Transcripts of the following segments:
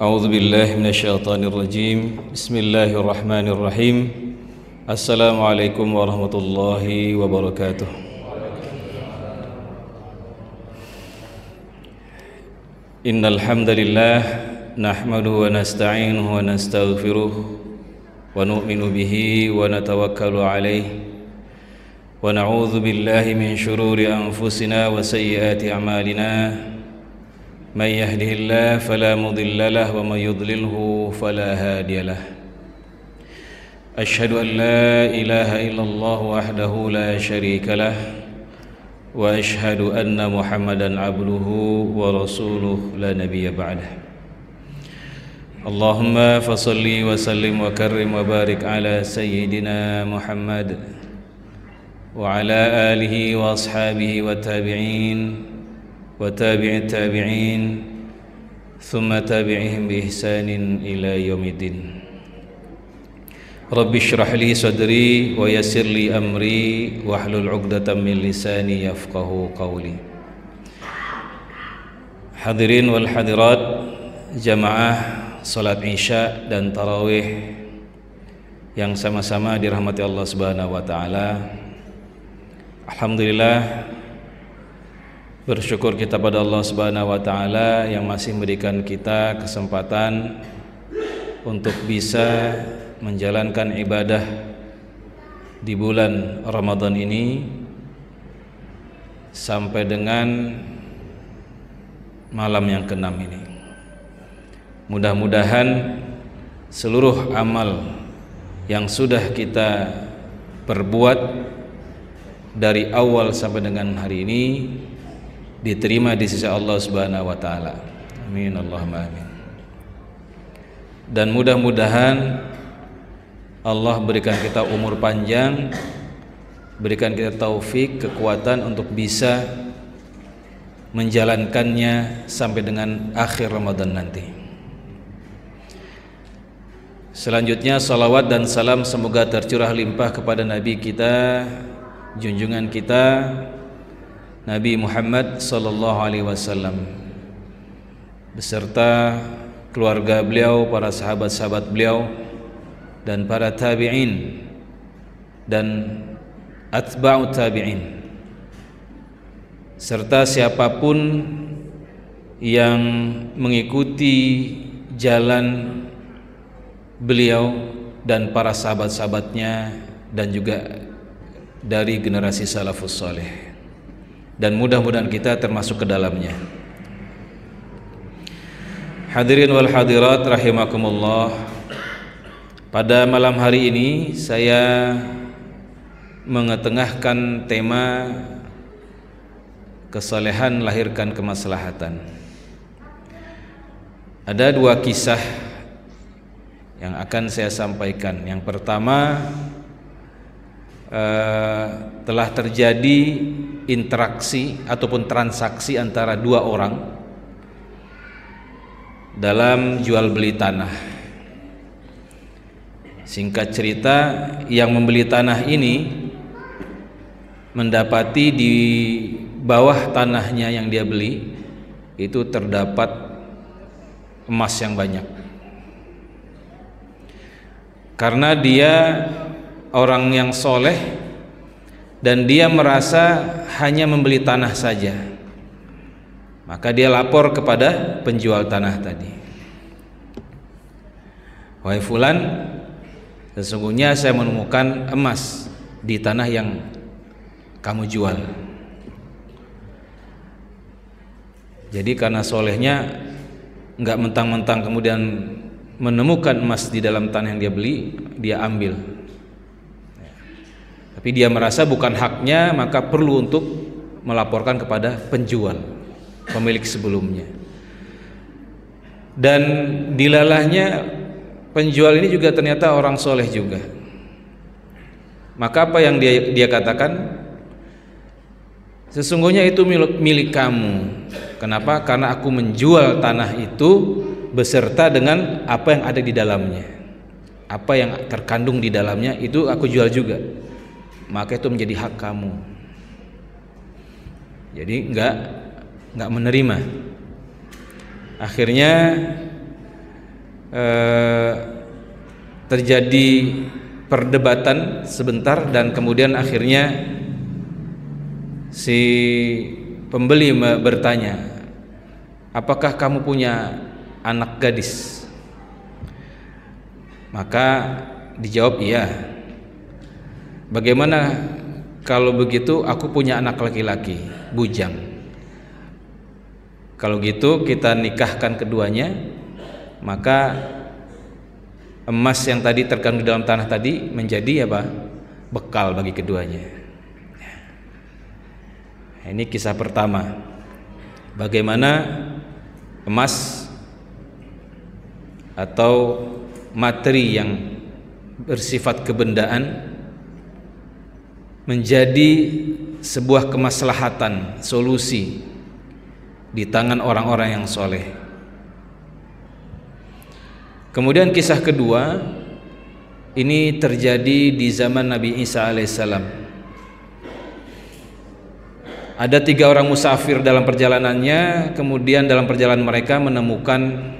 A'udzu billahi minasyaitonir rajim. Bismillahirrahmanirrahim. Assalamualaikum warahmatullahi wabarakatuh. Innal hamdalillah nahmaduhu wa nasta'inuhu wa nastaghfiruh wa nu'minu bihi wa natawakkalu alayhi wa na'udzu billahi min shururi anfusina wa sayyiati a'malina. من يهده الله فلا مضل له ومن يضلله فلا هادي له أشهد أن لا إله إلا الله وحده لا شريك له وأشهد أن محمدا عبده ورسوله لا نبي بعده اللهم فصل وسلم وكرم وبارك على سيدنا محمد وعلى آله وأصحابه والتابعين وتابع التابعين ثم تابعهم بإحسان إلى يوم الدين رب اشرح لي صدري ويسر لي أمري واحلل عقدة من لساني يفقه قولي. Hadirin wal hadirat jamaah salat Isya dan tarawih yang sama-sama dirahmati Allah Subhanahu wa taala. Alhamdulillah, bersyukur kita pada Allah Subhanahu wa taala yang masih memberikan kita kesempatan untuk bisa menjalankan ibadah di bulan Ramadan ini sampai dengan malam yang ke-6 ini. Mudah-mudahan seluruh amal yang sudah kita perbuat dari awal sampai dengan hari ini diterima di sisi Allah Subhanahu wa taala. Amin Allahumma amin. Dan mudah-mudahan Allah berikan kita umur panjang, berikan kita taufik, kekuatan untuk bisa menjalankannya sampai dengan akhir Ramadan nanti. Selanjutnya salawat dan salam semoga tercurah limpah kepada Nabi kita, junjungan kita Nabi Muhammad sallallahu alaihi wasallam beserta keluarga beliau, para sahabat-sahabat beliau dan para tabi'in dan atba'ut tabi'in serta siapapun yang mengikuti jalan beliau dan para sahabat-sahabatnya dan juga dari generasi salafus saleh. Dan mudah-mudahan kita termasuk ke dalamnya. Hadirin wal hadirat rahimakumullah. Pada malam hari ini saya mengetengahkan tema kesalehan lahirkan kemaslahatan. Ada dua kisah yang akan saya sampaikan. Yang pertama, telah terjadi interaksi ataupun transaksi antara dua orang dalam jual beli tanah. Singkat cerita, yang membeli tanah ini mendapati di bawah tanahnya yang dia beli itu terdapat emas yang banyak. Karena dia orang yang soleh dan dia merasa hanya membeli tanah saja, maka dia lapor kepada penjual tanah tadi, "Wahai fulan, sesungguhnya saya menemukan emas di tanah yang kamu jual." Jadi karena solehnya nggak mentang-mentang kemudian menemukan emas di dalam tanah yang dia beli, dia ambil. Tapi dia merasa bukan haknya, maka perlu untuk melaporkan kepada penjual, pemilik sebelumnya. Dan dilalahnya penjual ini juga ternyata orang soleh juga. Maka apa yang dia katakan? Sesungguhnya itu milik kamu. Kenapa? Karena aku menjual tanah itu beserta dengan apa yang ada di dalamnya. Apa yang terkandung di dalamnya itu aku jual juga. Maka itu menjadi hak kamu. Jadi nggak menerima. Akhirnya terjadi perdebatan sebentar dan kemudian akhirnya si pembeli bertanya, apakah kamu punya anak gadis? Maka dijawab iya. Bagaimana kalau begitu aku punya anak laki-laki, bujang. Kalau gitu kita nikahkan keduanya, maka emas yang tadi terkandung dalam tanah tadi menjadi apa? Bekal bagi keduanya. Ini kisah pertama. Bagaimana emas atau materi yang bersifat kebendaan menjadi sebuah kemaslahatan, solusi di tangan orang-orang yang soleh. Kemudian kisah kedua ini terjadi di zaman Nabi Isa alaihissalam. Ada 3 orang musafir dalam perjalanannya, kemudian dalam perjalanan mereka menemukan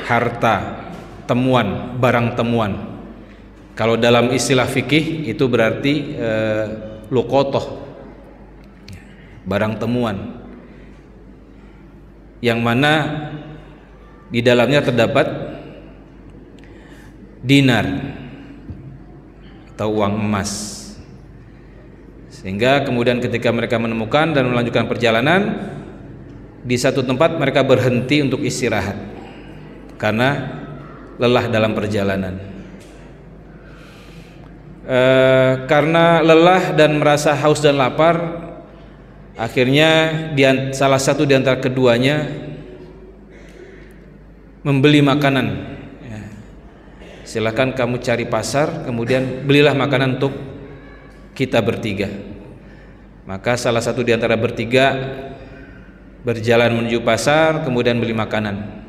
harta temuan, barang temuan. Kalau dalam istilah fikih itu berarti luqotoh, barang temuan, yang mana di dalamnya terdapat dinar atau uang emas. Sehingga kemudian ketika mereka menemukan dan melanjutkan perjalanan, di satu tempat mereka berhenti untuk istirahat karena lelah dalam perjalanan. Karena lelah dan merasa haus dan lapar, akhirnya salah satu di antara keduanya membeli makanan. Silakan kamu cari pasar, kemudian belilah makanan untuk kita bertiga. Maka salah satu di antara bertiga berjalan menuju pasar, kemudian beli makanan.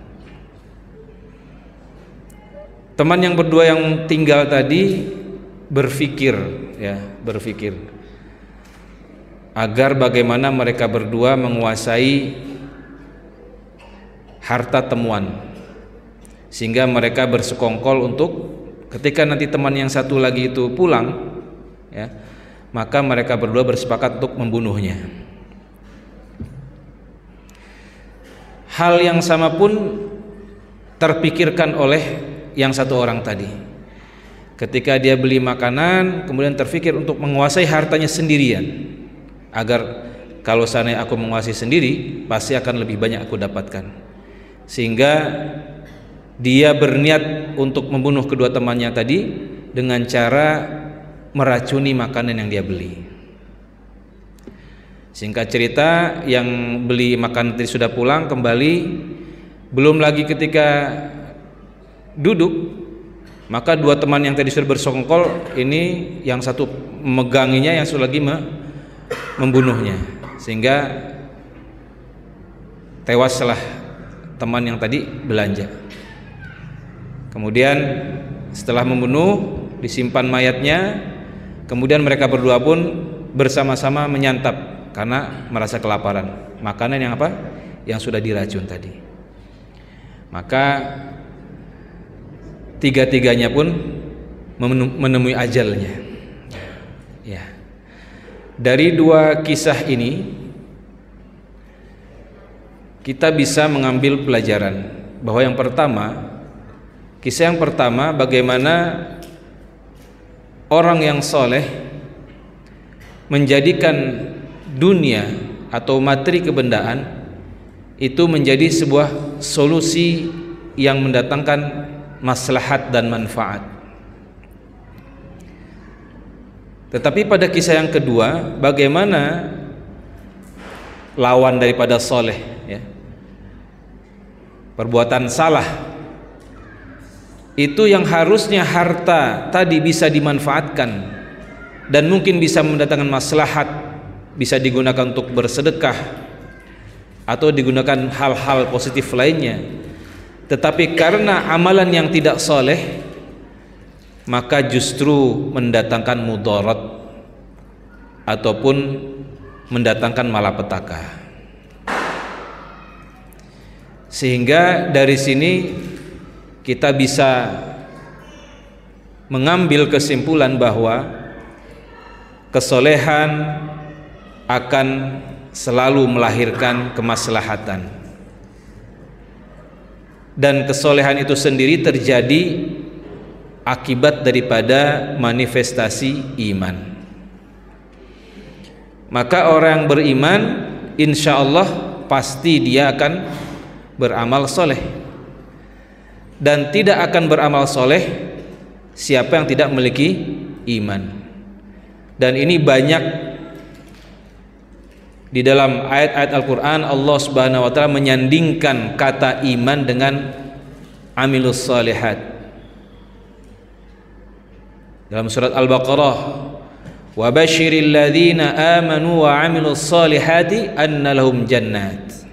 Teman yang berdua yang tinggal tadi berpikir agar bagaimana mereka berdua menguasai harta temuan, sehingga mereka bersekongkol untuk ketika nanti teman yang satu lagi itu pulang, maka mereka berdua bersepakat untuk membunuhnya. Hal yang sama pun terpikirkan oleh yang satu orang tadi. Ketika dia beli makanan, kemudian terpikir untuk menguasai hartanya sendirian, agar kalau seandainya aku menguasai sendiri, pasti akan lebih banyak aku dapatkan. Sehingga dia berniat untuk membunuh kedua temannya tadi dengan cara meracuni makanan yang dia beli. Singkat cerita, yang beli makanan tadi sudah pulang kembali, belum lagi ketika duduk, maka dua teman yang tadi sudah bersongkol ini, yang satu memeganginya, yang satu lagi membunuhnya, sehingga tewaslah teman yang tadi belanja. Kemudian setelah membunuh, disimpan mayatnya, kemudian mereka berdua pun bersama-sama menyantap karena merasa kelaparan makanan yang apa? Yang sudah diracun tadi. Maka tiga-tiganya pun menemui ajalnya. Ya. Dari dua kisah ini kita bisa mengambil pelajaran bahwa yang pertama, kisah yang pertama, bagaimana orang yang soleh menjadikan dunia atau materi kebendaan itu menjadi sebuah solusi yang mendatangkan maslahat dan manfaat. Tetapi pada kisah yang kedua, bagaimana lawan daripada soleh, perbuatan salah, itu yang harusnya harta tadi bisa dimanfaatkan dan mungkin bisa mendatangkan maslahat, bisa digunakan untuk bersedekah atau digunakan hal-hal positif lainnya. Tetapi karena amalan yang tidak soleh, maka justru mendatangkan mudarat ataupun mendatangkan malapetaka. Sehingga dari sini kita bisa mengambil kesimpulan bahwa kesolehan akan selalu melahirkan kemaslahatan, dan kesolehan itu sendiri terjadi akibat daripada manifestasi iman. Maka orang yang beriman insya Allah pasti dia akan beramal soleh, dan tidak akan beramal soleh siapa yang tidak memiliki iman. Dan ini banyak di dalam ayat-ayat Al-Quran Allah Subhanahu wa ta'ala menyandingkan kata iman dengan amilus salihat. Dalam surat Al-Baqarah, wa basyiril ladzina amanu wa amilus salihati anna lahum jannat.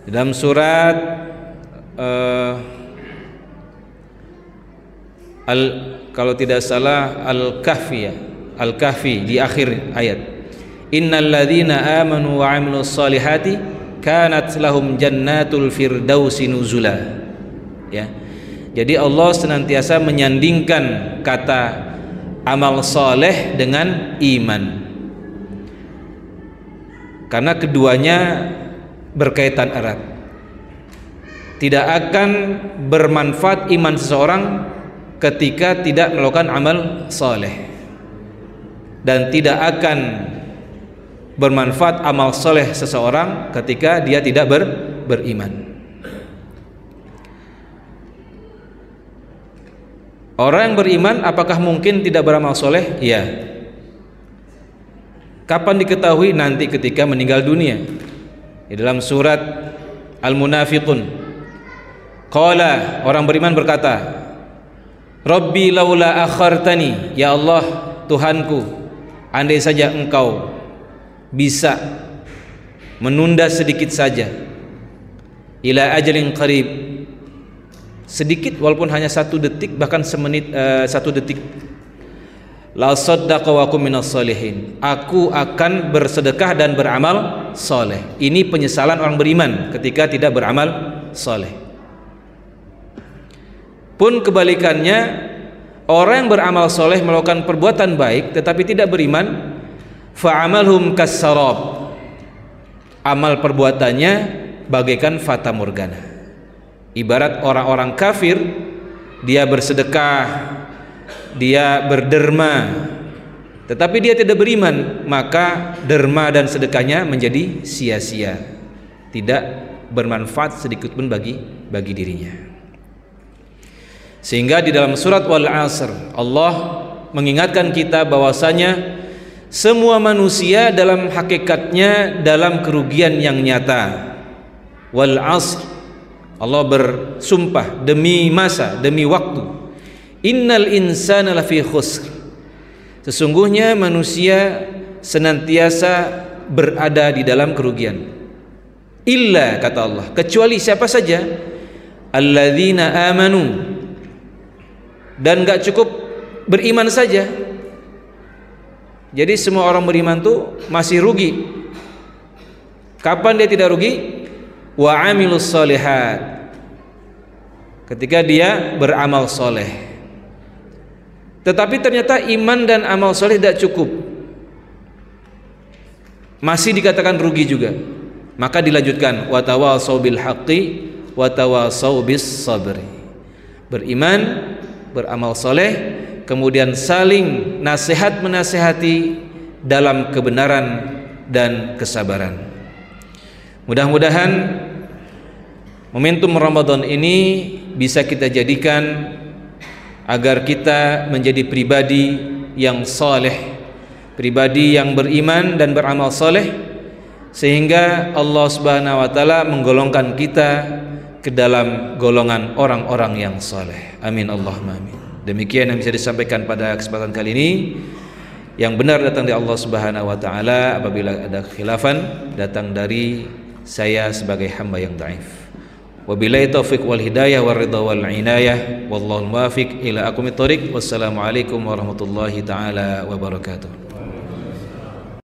Dalam surat kalau tidak salah Al-Kahfi, ya, Al-Kahfi di akhir ayat, innal ladzina amanu wa amilus salihati kanat lahum jannatul firdausi nuzula. Ya. Jadi Allah senantiasa menyandingkan kata amal soleh dengan iman, karena keduanya berkaitan erat. Tidak akan bermanfaat iman seseorang ketika tidak melakukan amal soleh, dan tidak akan bermanfaat amal soleh seseorang ketika dia tidak beriman. Orang yang beriman apakah mungkin tidak beramal soleh? Ya. Kapan diketahui? Nanti ketika meninggal dunia. Di dalam surat Al-Munafiqun, qala, orang beriman berkata, Rabbi laula akhartani, ya Allah Tuhanku, andai saja engkau bisa menunda sedikit saja, ila ajalin qarib, sedikit walaupun hanya 1 detik, bahkan semenit, 1 detik, la saddaqa wa akum minas solihin, aku akan bersedekah dan beramal soleh. Ini penyesalan orang beriman ketika tidak beramal soleh. Pun kebalikannya, orang yang beramal soleh melakukan perbuatan baik tetapi tidak beriman, fa'amalhum kassarab, amal perbuatannya bagaikan fata morgana. Ibarat orang-orang kafir, dia bersedekah, dia berderma, tetapi dia tidak beriman, maka derma dan sedekahnya menjadi sia-sia, tidak bermanfaat sedikit pun bagi dirinya. Sehingga di dalam surat Wal Asr Allah mengingatkan kita bahwasanya semua manusia dalam hakikatnya dalam kerugian yang nyata. Wal Asr, Allah bersumpah demi masa, demi waktu, innal insana lafi khusr, sesungguhnya manusia senantiasa berada di dalam kerugian. Illa, kata Allah, kecuali siapa saja, alladzina amanu, dan gak cukup beriman saja. Jadi semua orang beriman tuh masih rugi. Kapan dia tidak rugi? Wa amilus solihat, ketika dia beramal soleh. Tetapi ternyata iman dan amal soleh tidak cukup, masih dikatakan rugi juga. Maka dilanjutkan, wa tawasau bil haqqi wa tawasau bis sabri. Beriman, beramal soleh, kemudian saling nasihat menasihati dalam kebenaran dan kesabaran. Mudah-mudahan momentum Ramadan ini bisa kita jadikan agar kita menjadi pribadi yang soleh, pribadi yang beriman dan beramal soleh, sehingga Allah Subhanahu wa ta'ala menggolongkan kita ke dalam golongan orang-orang yang soleh. Amin Allahumma amin. Demikian yang bisa disampaikan pada kesempatan kali ini. Yang benar datang dari Allah Subhanahu wa ta'ala, apabila ada khilafan datang dari saya sebagai hamba yang dhaif. Wabillahi taufiq wal hidayah wal ridha wal inayah, wallahu muwaffiq ila aqwamit thoriq. Wassalamualaikum warahmatullahi taala wabarakatuh.